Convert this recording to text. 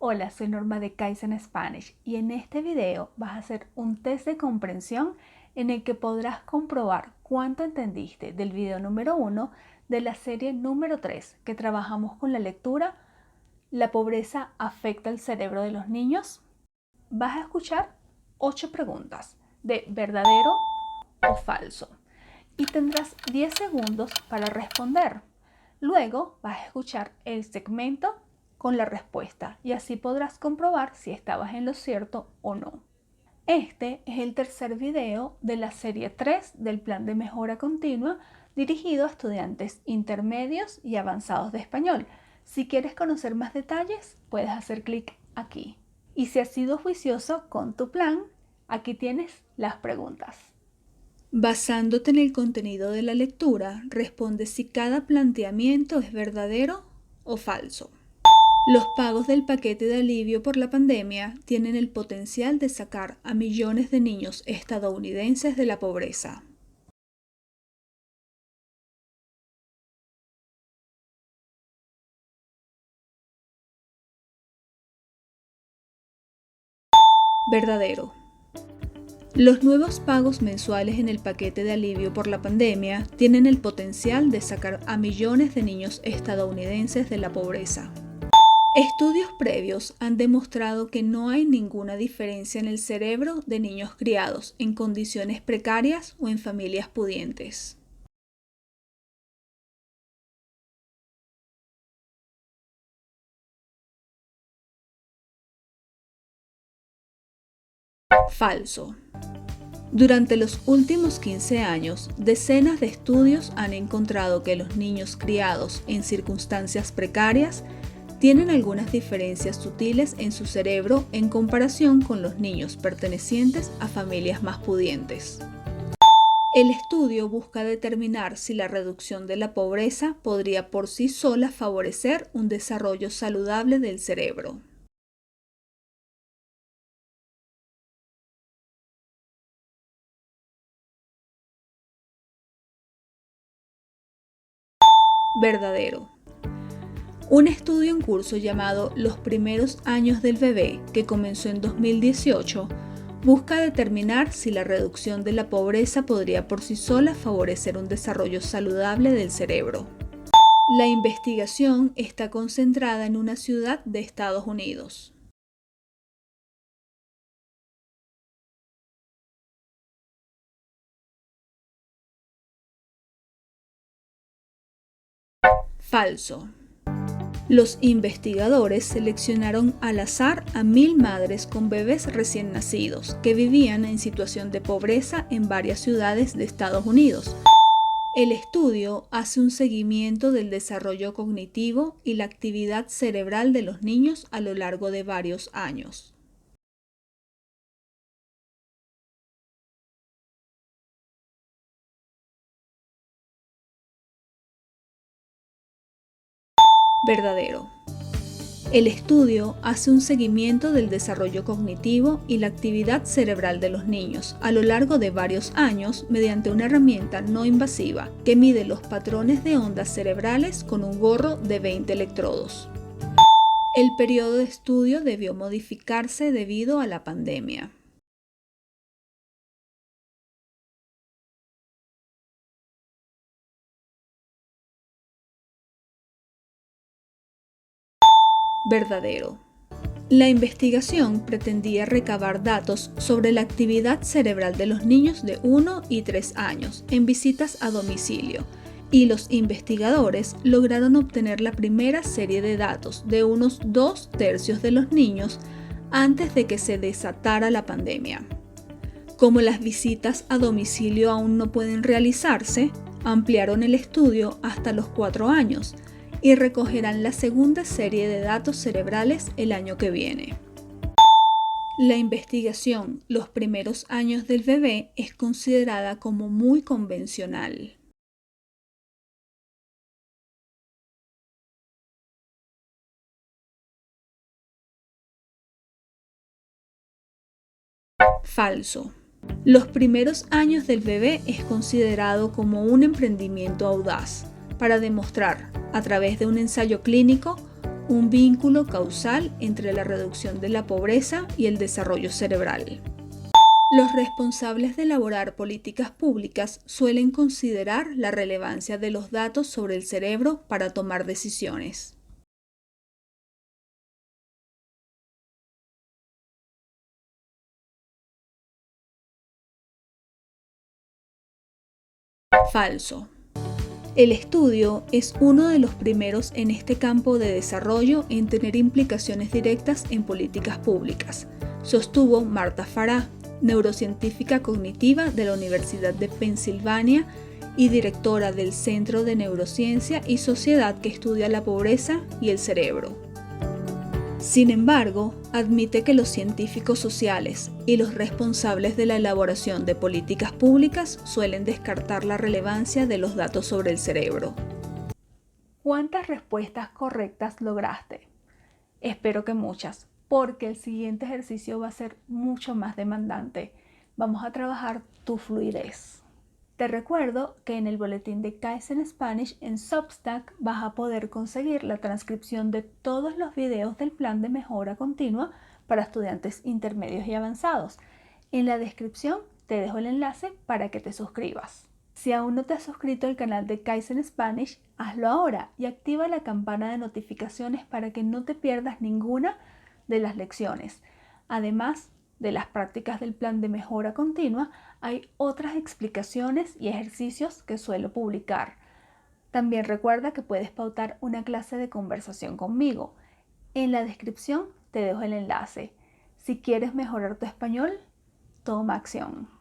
Hola, soy Norma de Kaizen Spanish y en este video vas a hacer un test de comprensión en el que podrás comprobar cuánto entendiste del video número 1 de la serie número 3 que trabajamos con la lectura ¿La pobreza afecta el cerebro de los niños? Vas a escuchar 8 preguntas de verdadero o falso y tendrás 10 segundos para responder. Luego vas a escuchar el segmento con la respuesta y así podrás comprobar si estabas en lo cierto o no. Este es el tercer video de la serie 3 del plan de mejora continua dirigido a estudiantes intermedios y avanzados de español. Si quieres conocer más detalles, puedes hacer clic aquí. Y si has sido juicioso con tu plan, aquí tienes las preguntas. Basándote en el contenido de la lectura, responde si cada planteamiento es verdadero o falso. Los pagos del paquete de alivio por la pandemia tienen el potencial de sacar a millones de niños estadounidenses de la pobreza. Verdadero. Los nuevos pagos mensuales en el paquete de alivio por la pandemia tienen el potencial de sacar a millones de niños estadounidenses de la pobreza. Estudios previos han demostrado que no hay ninguna diferencia en el cerebro de niños criados en condiciones precarias o en familias pudientes. Falso. Durante los últimos 15 años, decenas de estudios han encontrado que los niños criados en circunstancias precarias tienen algunas diferencias sutiles en su cerebro en comparación con los niños pertenecientes a familias más pudientes. El estudio busca determinar si la reducción de la pobreza podría por sí sola favorecer un desarrollo saludable del cerebro. Verdadero. Un estudio en curso llamado Los primeros años del bebé, que comenzó en 2018, busca determinar si la reducción de la pobreza podría por sí sola favorecer un desarrollo saludable del cerebro. La investigación está concentrada en una ciudad de Estados Unidos. Falso. Los investigadores seleccionaron al azar a 1000 madres con bebés recién nacidos que vivían en situación de pobreza en varias ciudades de Estados Unidos. El estudio hace un seguimiento del desarrollo cognitivo y la actividad cerebral de los niños a lo largo de varios años. Verdadero. El estudio hace un seguimiento del desarrollo cognitivo y la actividad cerebral de los niños a lo largo de varios años mediante una herramienta no invasiva que mide los patrones de ondas cerebrales con un gorro de 20 electrodos. El periodo de estudio debió modificarse debido a la pandemia. Verdadero. La investigación pretendía recabar datos sobre la actividad cerebral de los niños de 1 y 3 años en visitas a domicilio, y los investigadores lograron obtener la primera serie de datos de unos 2/3 de los niños antes de que se desatara la pandemia. Como las visitas a domicilio aún no pueden realizarse, ampliaron el estudio hasta los 4 años, y recogerán la segunda serie de datos cerebrales el año que viene. La investigación Los primeros años del bebé es considerada como muy convencional. Falso. Los primeros años del bebé es considerado como un emprendimiento audaz para demostrar, a través de un ensayo clínico, un vínculo causal entre la reducción de la pobreza y el desarrollo cerebral. Los responsables de elaborar políticas públicas suelen considerar la relevancia de los datos sobre el cerebro para tomar decisiones. Falso. El estudio es uno de los primeros en este campo de desarrollo en tener implicaciones directas en políticas públicas, sostuvo Marta Farah, neurocientífica cognitiva de la Universidad de Pensilvania y directora del Centro de Neurociencia y Sociedad que estudia la pobreza y el cerebro. Sin embargo, admite que los científicos sociales y los responsables de la elaboración de políticas públicas suelen descartar la relevancia de los datos sobre el cerebro. ¿Cuántas respuestas correctas lograste? Espero que muchas, porque el siguiente ejercicio va a ser mucho más demandante. Vamos a trabajar tu fluidez. Te recuerdo que en el boletín de Kaizen Spanish en Substack vas a poder conseguir la transcripción de todos los videos del plan de mejora continua para estudiantes intermedios y avanzados. En la descripción te dejo el enlace para que te suscribas. Si aún no te has suscrito al canal de Kaizen Spanish, hazlo ahora y activa la campana de notificaciones para que no te pierdas ninguna de las lecciones. Además de las prácticas del plan de mejora continua, hay otras explicaciones y ejercicios que suelo publicar. También recuerda que puedes pautar una clase de conversación conmigo. En la descripción te dejo el enlace. Si quieres mejorar tu español, toma acción.